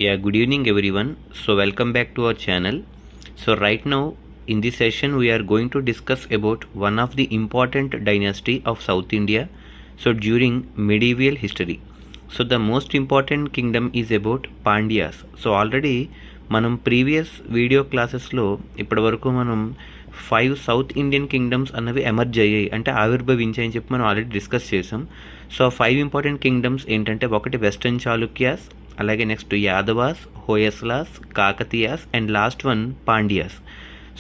Yeah, good evening everyone. So welcome back to our channel. So right now in this session we are going to discuss about one of the important dynasty of South India. So during medieval history. So the most important kingdom is about Pandyas. So already మనం previous video క్లాసెస్లో ఇప్పటివరకు మనం 5 South Indian kingdoms అన్నవి emerge అయ్యాయి, అంటే ఆవిర్భవించాయని చెప్పి మనం ఆల్రెడీ డిస్కస్ చేసాం. సో 5 ఇంపార్టెంట్ కింగ్డమ్స్ ఏంటంటే, ఒకటి వెస్టర్న్ చాళుక్యాస్, అలాగే next Yadavas, Hoysalas, Kakatiyas and last one Pandyas.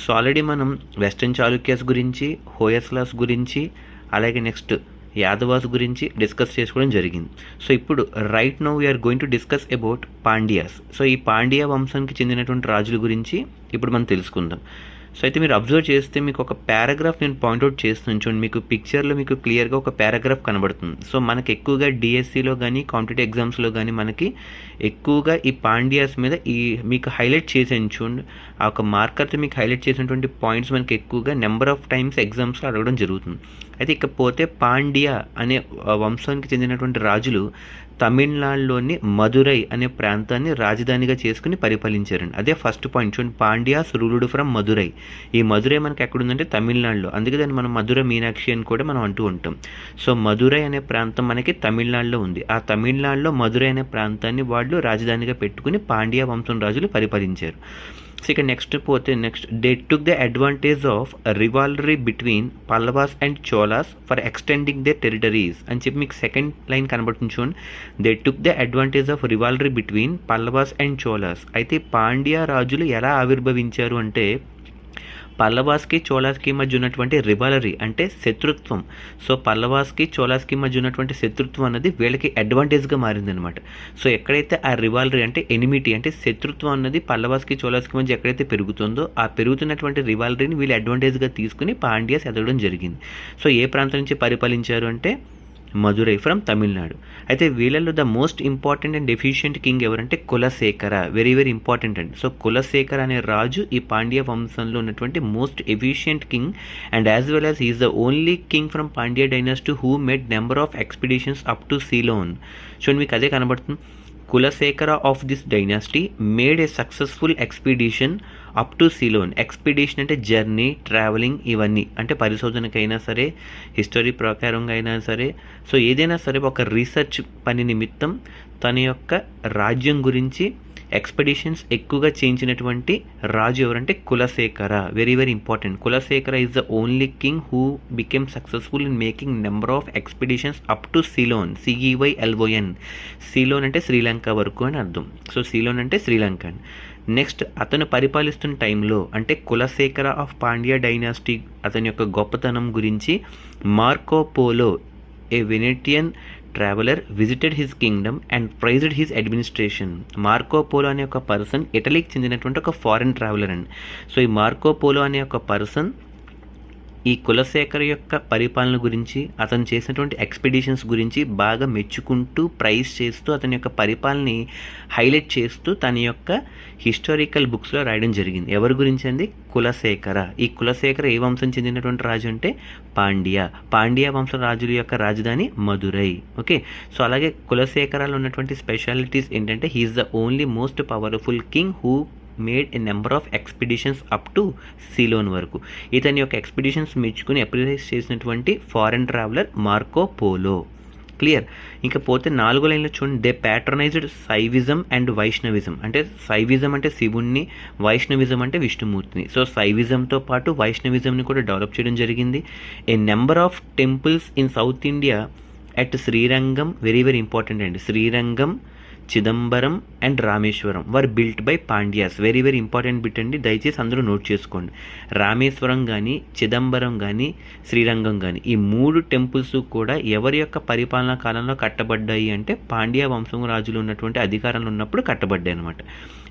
So already మనం వెస్టర్న్ చాళుక్యాస్ గురించి, హోయస్లాస్ గురించి, అలాగే నెక్స్ట్ యాదవాస్ గురించి డిస్కస్ చేసుకోవడం జరిగింది. సో ఇప్పుడు right now we're going to discuss about Pandyas. So ఈ పాండ్యా వంశానికి చెందినటువంటి రాజుల గురించి ఇప్పుడు మనం తెలుసుకుందాం. సో అయితే మీరు అబ్జర్వ్ చేస్తే మీకు ఒక పారాగ్రాఫ్ నేను పాయింట్అవుట్ చేస్తున్నాను చూడండి. మీకు పిక్చర్లో మీకు క్లియర్గా ఒక పారాగ్రాఫ్ కనబడుతుంది. సో మనకి ఎక్కువగా డిఎస్సిలో కానీ కాంపిటేటివ్ ఎగ్జామ్స్లో కానీ మనకి ఎక్కువగా ఈ పాండ్యాస్ మీద మీకు హైలైట్ చేసాను చూడండి. ఆ ఒక మార్కర్తో మీకు హైలైట్ చేసినటువంటి పాయింట్స్ మనకి ఎక్కువగా నెంబర్ ఆఫ్ టైమ్స్ ఎగ్జామ్స్లో అడగడం జరుగుతుంది. అయితే ఇకపోతే పాండ్యా అనే వంశానికి చెందినటువంటి రాజులు తమిళనాడులోని మదురై అనే ప్రాంతాన్ని రాజధానిగా చేసుకుని పరిపాలించారండి. అదే ఫస్ట్ పాయింట్ చూడండి, పాండ్యాస్ రూల్డ్ ఫ్రమ్ మదురై. ఈ మదురై మనకి ఎక్కడుందంటే తమిళనాడులో, అందుకే దాన్ని మనం మధుర మీనాక్షి అని కూడా మనం అంటూ ఉంటాం. సో మదురై అనే ప్రాంతం మనకి తమిళనాడులో ఉంది. ఆ తమిళనాడులో మదురై అనే ప్రాంతాన్ని వాళ్ళు రాజధానిగా పెట్టుకుని పాండ్యా వంశం రాజులు పరిపాలించారు. సో ఇక next they took the advantage of rivalry between Pallavas and Cholas for extending their territories అని చెప్పి మీకు సెకండ్ లైన్ కనబడుతుంది చూడండి. They took the advantage of rivalry between Pallavas and Cholas. అయితే పాండ్యా రాజులు ఎలా ఆవిర్భవించారు అంటే, పల్లవాస్కి చోళాస్కి మధ్య ఉన్నటువంటి రివాలరీ అంటే శత్రుత్వం. సో పల్లవాస్కి చోళాస్కి మధ్య ఉన్నటువంటి శత్రుత్వం అన్నది వీళ్ళకి అడ్వాంటేజ్గా మారిందనమాట. సో ఎక్కడైతే ఆ రివాలరీ అంటే ఎనిమిటీ అంటే శత్రుత్వం అన్నది పల్లవాస్కి చోళాస్కి మధ్య ఎక్కడైతే పెరుగుతుందో, ఆ పెరుగుతున్నటువంటి రివాలరీని వీళ్ళు అడ్వాంటేజ్గా తీసుకుని పాండ్యాస్ ఎదగడం జరిగింది. సో ఏ ప్రాంతం నుంచి పరిపాలించారు అంటే మదురై ఫ్రమ్ తమిళనాడు. అయితే వీళ్ళలో the most important and efficient king ఎవరంటే కులశేఖర. వెరీ వెరీ ఇంపార్టెంట్ అండి. సో కులశేఖర అనే రాజు ఈ పాండ్య వంశంలో ఉన్నటువంటి most efficient king, and as well as is the only king from Pandya dynasty who made number of expeditions up to Ceylon. చూడండి మీకు అదే కనబడుతుంది. Kulasekhara of this dynasty made a successful expedition up to Ceylon. Expedition అంటే జర్నీ, ట్రావెలింగ్, ఇవన్నీ అంటే పరిశోధనకైనా సరే, history ప్రకారంగా అయినా సరే, సో ఏదైనా సరే ఒక రీసెర్చ్ పని నిమిత్తం తన యొక్క రాజ్యం గురించి ఎక్స్పెడిషన్స్ ఎక్కువగా చేయించినటువంటి రాజు ఎవరంటే Kulasekhara. Very very important. Kulasekhara is the only king who became successful in making number of expeditions up to Ceylon. CEYLON. Ceylon అంటే శ్రీలంక వరకు అని అర్థం. సో సీలోన్ అంటే శ్రీలంక అండి. నెక్స్ట్ అతను పరిపాలిస్తున్న టైంలో అంటే కులశేఖర ఆఫ్ పాండ్యా డైనాసిటీ అతని యొక్క గొప్పతనం గురించి Marco Polo, a Venetian traveller, visited his kingdom and praised his administration. Marco Polo అనే ఒక పర్సన్ ఇటలీకి చెందినటువంటి ఒక ఫారిన్ ట్రావెలర్ అండి. సో ఈ మార్కో పోలో అనే ఒక పర్సన్ ఈ కులశేఖర యొక్క పరిపాలన గురించి, అతను చేసినటువంటి ఎక్స్పెడిషన్స్ గురించి బాగా మెచ్చుకుంటూ, ప్రైజ్ చేస్తూ, అతని యొక్క పరిపాలనని హైలైట్ చేస్తూ తన యొక్క హిస్టారికల్ బుక్స్లో రాయడం జరిగింది. ఎవరి గురించి అండి? కులశేఖర. ఈ కులశేఖర ఏ వంశం చెందినటువంటి రాజు అంటే పాండ్యా వంశ రాజుల యొక్క రాజధాని మదురై. ఓకే. సో అలాగే కులశేఖరాలో ఉన్నటువంటి స్పెషాలిటీస్ ఏంటంటే, he is the only most powerful king who made a number of expeditions up to Ceylon వరకు. ఇతని యొక్క ఎక్స్పిడిషన్స్ మెచ్చుకుని అప్రిషియేట్ చేసినటువంటి foreign traveller Marco Polo. Clear. ఇంకా పోతే 4వ లైన్లో చూడండి, they patronised Shaivism and Vaishnavism. అంటే శైవిజం అంటే శివుణ్ణి, వైష్ణవిజం అంటే విష్ణుమూర్తిని. సో శైవిజంతో పాటు వైష్ణవిజంని కూడా డెవలప్ చేయడం జరిగింది. A number of temples in south India at Srirangam, very very important అండి, Srirangam, Chidambaram and Rameswaram were built by Pandyas. Very very important bit అండి, దయచేసి అందరూ నోట్ చేసుకోండి. రామేశ్వరం కానీ, చిదంబరం కానీ, శ్రీరంగం కానీ, ఈ 3 టెంపుల్స్ కూడా ఎవరి యొక్క పరిపాలనా కాలంలో కట్టబడ్డాయి అంటే పాండ్యా వంశం రాజులు ఉన్నటువంటి అధికారంలో ఉన్నప్పుడు కట్టబడ్డాయి అనమాట.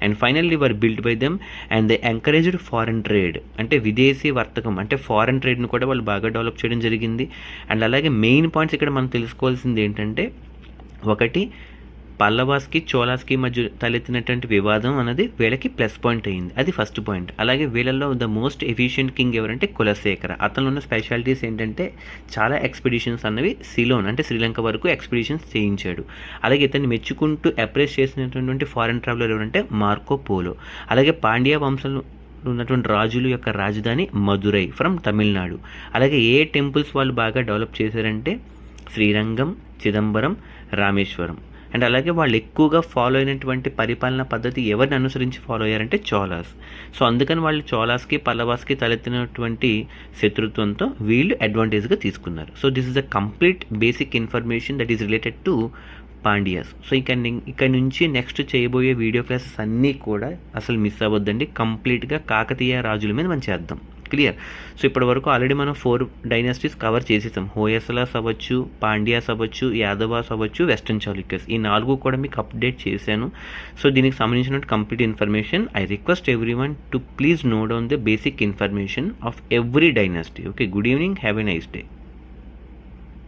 And finally were built by them and they encouraged foreign trade. అంటే విదేశీ వర్తకం అంటే ఫారెన్ ట్రేడ్ని కూడా వాళ్ళు బాగా డెవలప్ చేయడం జరిగింది. అండ్ అలాగే మెయిన్ పాయింట్స్ ఇక్కడ మనం తెలుసుకోవాల్సింది ఏంటంటే, ఒకటి పల్లవాస్కి చోళాస్కి మధ్య తలెత్తినటువంటి వివాదం అనేది వీళ్ళకి ప్లస్ పాయింట్ అయింది. అది ఫస్ట్ పాయింట్. అలాగే వీళ్ళల్లో ద మోస్ట్ ఎఫిషియెంట్ కింగ్ ఎవరంటే కులశేఖర. అతను ఉన్న స్పెషాలిటీస్ ఏంటంటే చాలా ఎక్స్పెడిషన్స్ అన్నవి సిలోన్ అంటే శ్రీలంక వరకు ఎక్స్పెడిషన్స్ చేయించాడు. అలాగే ఇతన్ని మెచ్చుకుంటూ అప్రెస్ చేసినటువంటి ఫారెన్ ట్రావెలర్ ఎవరంటే మార్కో పోలో. అలాగే పాండ్య వంశంలో ఉన్నటువంటి రాజుల యొక్క రాజధాని మదురై ఫ్రమ్ తమిళనాడు. అలాగే ఏ టెంపుల్స్ వాళ్ళు బాగా డెవలప్ చేశారంటే శ్రీరంగం, చిదంబరం, రామేశ్వరం. అండ్ అలాగే వాళ్ళు ఎక్కువగా ఫాలో అయినటువంటి పరిపాలనా పద్ధతి ఎవరిని అనుసరించి ఫాలో అయ్యారంటే చోళాస్. సో అందుకని వాళ్ళు చోళాస్కి పల్లవాస్కి తలెత్తినటువంటి శత్రుత్వంతో వీళ్ళు అడ్వాంటేజ్గా తీసుకున్నారు. So this is the complete basic information that is related to Pandyas. So ఇక్కడ నుంచి నెక్స్ట్ చేయబోయే వీడియో క్లాసెస్ అన్నీ కూడా అసలు మిస్ అవ్వద్దండి. కంప్లీట్గా కాకతీయ రాజుల మీద మనం చేద్దాం. క్లియర్. సో ఇప్పటి వరకు ఆల్రెడీ మనం 4 డైనాసిటీస్ కవర్ చేసేసాం. హోయసలాస్ అవ్వచ్చు, పాండ్యాస్ అవ్వచ్చు, యాదవాస్ అవ్వచ్చు, వెస్టర్న్ చాళుక్యస్. ఈ 4 కూడా మీకు అప్డేట్ చేశాను. సో దీనికి సంబంధించిన complete information I request every one to please note down the basic information of every dynasty. Okay, good evening, have a nice day.